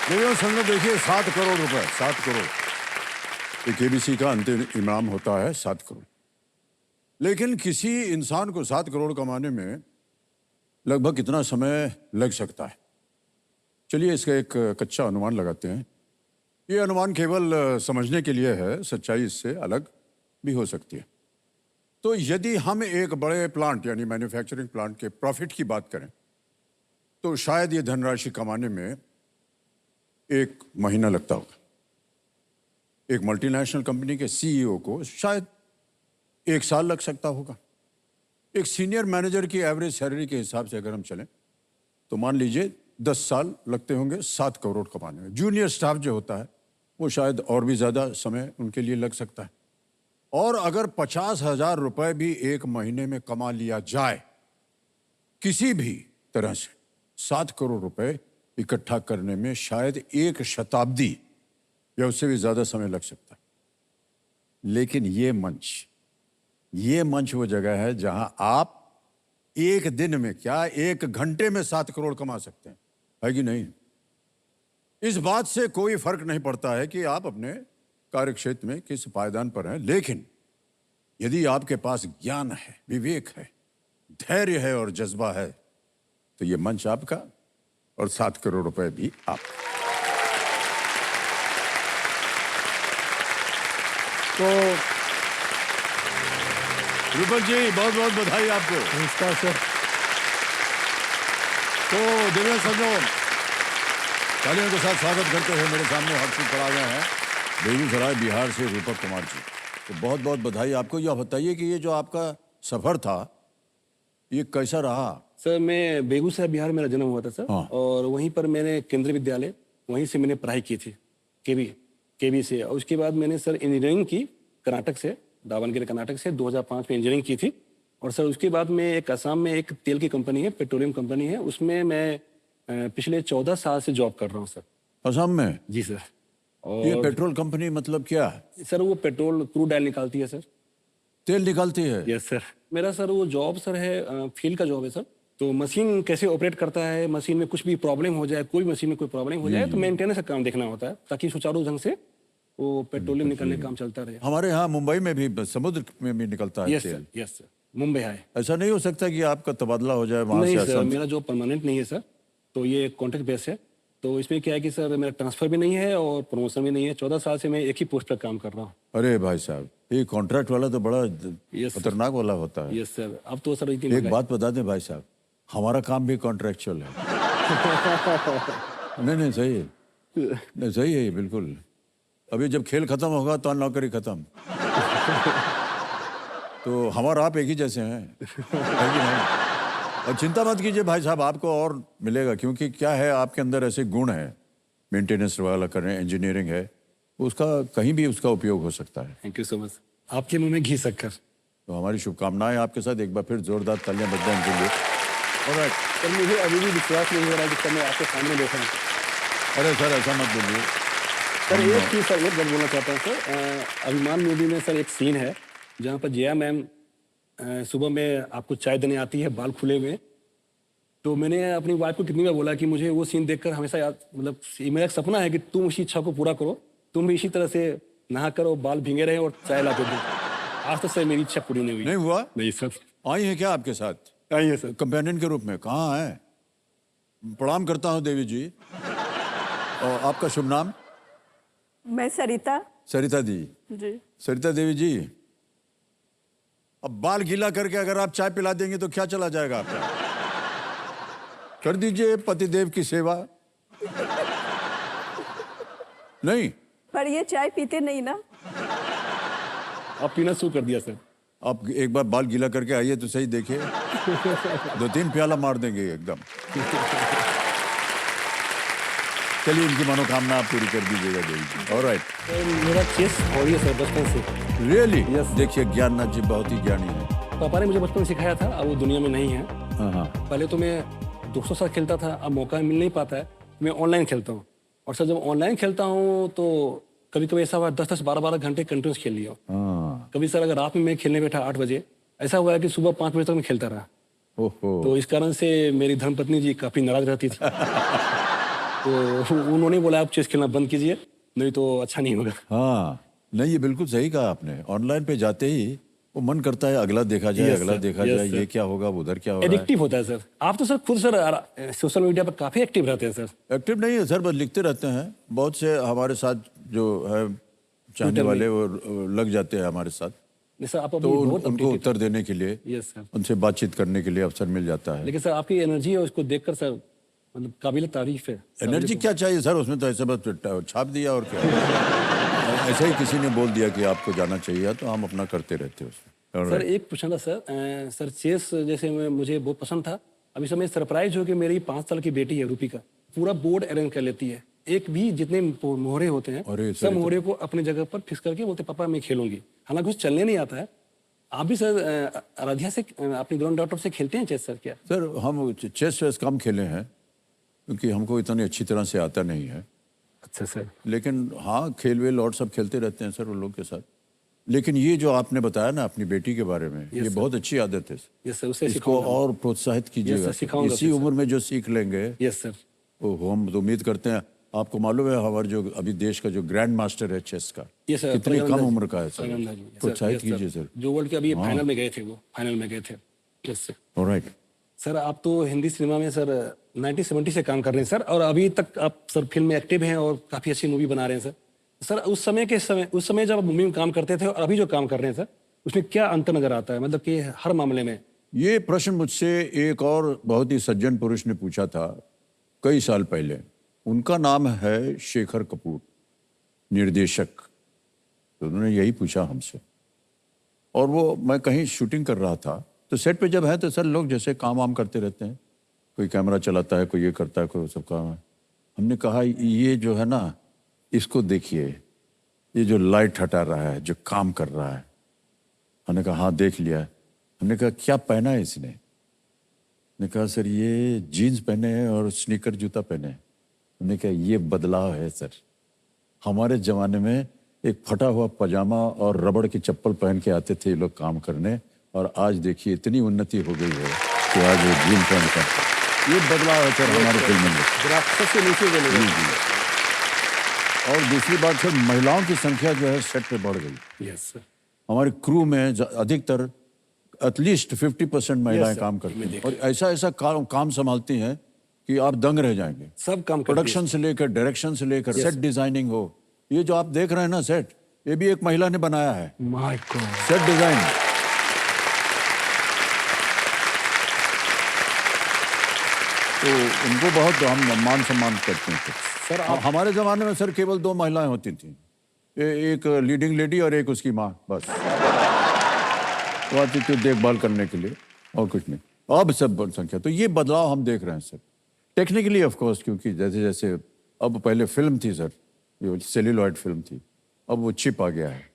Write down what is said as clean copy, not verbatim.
देखिए समझो, देखिए 7 करोड़ रुपए, 7 करोड़। ये केबीसी का अंतिम इनाम होता है 7 करोड़। लेकिन किसी इंसान को 7 करोड़ कमाने में लगभग कितना समय लग सकता है? चलिए इसका एक कच्चा अनुमान लगाते हैं। ये अनुमान केवल समझने के लिए है, सच्चाई इससे अलग भी हो सकती है। तो यदि हम एक बड़े प्लांट यानी मैन्युफैक्चरिंग प्लांट के प्रॉफिट की बात करें तो शायद ये धनराशि कमाने में 1 महीना लगता होगा। एक मल्टीनेशनल कंपनी के सीईओ को शायद 1 साल लग सकता होगा। एक सीनियर मैनेजर की एवरेज सैलरी के हिसाब से अगर हम चलें तो मान लीजिए 10 साल लगते होंगे 7 करोड़ कमाने में। जूनियर स्टाफ जो होता है वो शायद और भी ज़्यादा समय उनके लिए लग सकता है। और अगर 50,000 रुपए भी 1 महीने में कमा लिया जाए किसी भी तरह से, 7 करोड़ रुपए इकट्ठा करने में शायद 1 शताब्दी या उससे भी ज़्यादा समय लग सकता है। लेकिन ये मंच वो जगह है जहां आप एक दिन में क्या 1 घंटे में 7 करोड़ कमा सकते हैं, है कि नहीं? इस बात से कोई फर्क नहीं पड़ता है कि आप अपने कार्यक्षेत्र में किस पायदान पर हैं। लेकिन यदि आपके पास ज्ञान है, विवेक है, धैर्य है और जज्बा है तो ये मंच आपका और 7 करोड़ रुपए भी आपका। तो रूपल जी बहुत बहुत बधाई आपको। नमस्कार सर। तो दिव्य सज्जनों, तालियों के साथ स्वागत करते हुए मेरे सामने हॉट सीट पर आ गए हैं बेगूसराय बिहार से रूपक कुमार जी। तो बहुत बहुत बधाई आपको। यह बताइए कि ये जो आपका सफर था ये कैसा रहा? सर मैं बेगूसराय बिहार में मेरा जन्म हुआ था सर। हाँ। और वहीं पर मैंने केंद्रीय विद्यालय वहीं से मैंने पढ़ाई की थी केवी से। और उसके बाद मैंने सर इंजीनियरिंग की कर्नाटक से, दावनगिरी कर्नाटक से 2005 में इंजीनियरिंग की थी। और सर उसके बाद मैं एक असम में एक तेल की कंपनी है, पेट्रोलियम कंपनी है, उसमें मैं पिछले 14 साल से जॉब कर रहा हूँ सर। असम में? जी सर। ये और पेट्रोल कंपनी मतलब क्या है? सर वो पेट्रोल क्रूड ऑयल निकालती है सर। तेल निकालती है? Yes sir. मेरा सर वो जॉब सर है, फील्ड का जॉब है सर। तो मशीन कैसे ऑपरेट करता है, मशीन में कुछ भी प्रॉब्लम हो जाए, कोई मशीन में कोई प्रॉब्लम हो जाए तो मेंटेनेंस का काम देखना होता है ताकि सुचारू ढंग से वो पेट्रोलियम निकलने का काम चलता रहे। हमारे यहाँ मुंबई में भी समुद्र में भी निकलता है यस तेल। सर, यस सर, मुंबई है। ऐसा नहीं हो सकता कि आपका तबादला हो जाए वहां नहीं से सर, असम? मेरा जॉब परमानेंट नहीं है सर। तो ये कॉन्ट्रैक्ट बेस है। तो इसमें क्या है कि सर मेरा ट्रांसफर भी नहीं है और प्रमोशन भी नहीं है। 14 साल से मैं एक ही पोस्ट पर काम कर रहा हूँ। अरे भाई साहब, ये कॉन्ट्रैक्ट वाला तो बड़ा यस सर। खतरनाक वाला होता है। Yes sir. अब तो सर एक बात बता दें भाई साहब, हमारा काम भी कॉन्ट्रैक्चुअल है। नहीं सही है, नहीं सही है ये बिल्कुल। अभी जब खेल खत्म होगा तो नौकरी खत्म। तो हमारा आप एक ही जैसे हैं, है कि नहीं? और चिंता मत कीजिए भाई साहब, आपको और मिलेगा। क्योंकि क्या है, आपके अंदर ऐसे गुण हैं, मेंटेनेंस वाला कर रहे हैं, इंजीनियरिंग है, उसका कहीं भी उसका उपयोग हो सकता है। Thank you so much. आपके मुंह में घी शक्कर। तो हमारी शुभकामनाएं आपके साथ। एक बार फिर जोरदार तालियां बज जाएं इनके लिए। ऑलराइट। सर मुझे अभी भी विश्वास नहीं हो रहा है कि मैं आपके सामने बैठा हूँ। अरे सर ऐसा मत बोलिए सर एक चीज़ सर एक बात बोलना चाहता हूँ सर। अभिमान मूवी में सर एक सीन है जहाँ पर जया मैम सुबह में आपको चाय देने आती है बाल खुले हुए। तो मैंने अपनी वाइफ को कितनी बार बोला कि मुझे वो सीन देखकर हमेशा याद, मतलब मेरा एक सपना है कि तुम उसी इच्छा को पूरा करो, तुम भी इसी तरह से नहा कर और बाल भींगे रहे और चाय ला के दो। आज तक सर मेरी इच्छा पूरी नहीं हुई। नहीं हुआ? नहीं सर। आई है क्या आपके साथ? आई है सर, कंपेनियन के रूप में। कहाँ है? प्रणाम करता हूँ देवी जी। और आपका शुभ नाम? मैं सरिता। सरिता दी जी। सरिता देवी जी, अब बाल गीला करके अगर आप चाय पिला देंगे तो क्या चला जाएगा आपका? कर दीजिए पतिदेव की सेवा। नहीं? पर ये चाय पीते नहीं ना। आप पीना शुरू कर दिया सर। आप एक बार बाल गीला करके आइए तो सही, देखिए 2-3 प्याला मार देंगे एकदम। चलिए इनकी मनोकामना आप पूरी कर दीजिएगा देवी जी। ऑलराइट। मेरा चेस हॉबी है सर बचपन से। रियली? Yes. देखिए ज्ञाननाथ जी बहुत ही ज्ञानी है। पापा ने मुझे बचपन में सिखाया था, अब वो दुनिया में नहीं है। हाँ। पहले तो मैं दोस्तों के साथ खेलता था, अब मौका मिल नहीं पाता है, मैं ऑनलाइन खेलता हूँ। और सर जब ऑनलाइन खेलता हूँ तो कभी कभी ऐसा हुआ 10-10, 12-12 घंटे कंटिन्यूस खेल लिया। हाँ। कभी सर अगर रात में मैं खेलने बैठा 8 बजे, ऐसा हुआ है कि सुबह 5 बजे तक मैं खेलता रहा। ओहो। तो इस कारण से मेरी धर्मपत्नी जी काफी नाराज रहती थी। तो उन्होंने बोला आप चेस खेलना बंद कीजिए, नहीं तो अच्छा नहीं होगा। हाँ, नहीं ये बिल्कुल सही कहा आपने। ऑनलाइन पे जाते ही वो मन करता है अगला देखा जाए, Yes, अगला sir. देखा Yes, जाए, sir. ये क्या होगा, उधर क्या हो रहा है। एडिक्टिव होता है सर। आप तो सर खुद सर सोशल मीडिया पर काफी एक्टिव रहते हैं सर। एक्टिव नहीं है सर, बस लिखते रहते हैं। बहुत से हमारे साथ जो है चाहने Twitter में। वाले वो लग जाते हैं हमारे साथ, नहीं सर, आप तो अभी बहुत उनको updated उत्तर देने के लिए, हैं। Yes, sir. उनसे बातचीत करने के लिए अवसर मिल जाता है। लेकिन सर आपकी एनर्जी है उसको देखकर सर मतलब काबिल तारीफ है। एनर्जी क्या चाहिए सर, उसमें तो ऐसे बस छाप दिया और क्या। ऐसे ही किसी ने बोल दिया कि आपको जाना चाहिए, तो हम अपना करते रहते हैं उसमें। सर एक पूछना था सर, सर चेस जैसे मुझे बहुत पसंद था। अभी समय सरप्राइज हो कि मेरी 5 साल की बेटी है रूपी का, पूरा बोर्ड अरेंज कर लेती है। एक भी जितने मोहरे होते हैं अरे सर, सब मोहरे को अपनी जगह पर फिक्स करके बोलते पापा मैं खेलूंगी। हालांकि उसे चलने नहीं आता है। आप भी सर आराध्या से अपनी ग्रैंड डॉटर से खेलते हैं चेस सर क्या? सर हम चेस वेस कम खेले हैं, क्योंकि हमको इतनी अच्छी तरह से आता नहीं है। अच्छा सर। लेकिन हाँ, खेल वेल और सब खेलते रहते हैं सर उन लोग के साथ। लेकिन ये जो आपने बताया ना अपनी बेटी के बारे में, ये बहुत अच्छी आदत है। यस सर, उसे इसको और प्रोत्साहित कीजिएगा। सिखाऊंगा इसी उम्र में जो सीख लेंगे, यस सर। वो हम तो उम्मीद करते हैं। आपको मालूम है हमारे जो अभी देश का जो ग्रैंड मास्टर है चेस का, यस सर, कितनी कम प्रज्ञानंद उम्र का है सर। प्रज्ञानंद जी, प्रोत्साहित सर, यस कीजिए सर। जो वर्ल्ड के अभी फाइनल में गए थे, वो फाइनल में गए थे। Yes sir. ऑलराइट। सर आप तो हिंदी सिनेमा में सर 1970 से काम कर रहे हैं सर, और अभी तक आप सर फिल्म में एक्टिव हैं और काफी अच्छी मूवी बना रहे हैं सर। सर उस समय जब आप मूवी में काम करते थे और अभी जो काम कर रहे हैं सर, उसमें क्या अंतर नजर आता है, मतलब कि हर मामले में? ये प्रश्न मुझसे एक और बहुत ही सज्जन पुरुष ने पूछा था कई साल पहले। उनका नाम है शेखर कपूर, निर्देशक। तो उन्होंने यही पूछा हमसे, और वो मैं कहीं शूटिंग कर रहा था, तो सेट पे जब है तो सर लोग जैसे काम वाम करते रहते हैं, कोई कैमरा चलाता है, कोई ये करता है, कोई सब काम है। हमने कहा ये जो है ना, इसको देखिए, ये जो लाइट हटा रहा है, जो काम कर रहा है। हमने कहा हाँ देख लिया। हमने कहा क्या पहना है इसने? हमने कहा सर ये जीन्स पहने हैं और स्नीकर जूता पहने हैं। हमने कहा ये बदलाव है सर। हमारे ज़माने में एक फटा हुआ पजामा और रबड़ की चप्पल पहन के आते थे ये लोग काम करने, और आज देखिए इतनी उन्नति हो गई है कि आज वो जीन्स पहन कर। ये बदलाव है सर हमारे फिल्म में। सबसे नीचे जी जी। और दूसरी बात सर, महिलाओं की संख्या जो है सेट पे बढ़ गई। Yes sir. हमारे क्रू में अधिकतर एटलीस्ट 50% महिलाएं काम करती हैं, और ऐसा ऐसा काम संभालती हैं कि आप दंग रह जाएंगे। सब काम करती प्रोडक्शन से लेकर, डायरेक्शन से लेकर, सेट डिजाइनिंग हो। ये जो आप देख रहे हैं ना सेट, ये भी एक महिला ने बनाया है। My God. Set design. तो उनको बहुत हम मान सम्मान करते हैं सर हमारे जमाने में सर केवल 2 महिलाएं होती थी, एक लीडिंग लेडी और एक उसकी माँ, बस। वो आती थी देखभाल करने के लिए, और कुछ नहीं। अब सब संख्या, तो ये बदलाव हम देख रहे हैं सर टेक्निकली ऑफ कोर्स, क्योंकि जैसे जैसे अब पहले फिल्म थी सर, ये सेल्यूलॉइड फिल्म थी, अब वो चिप आ गया है।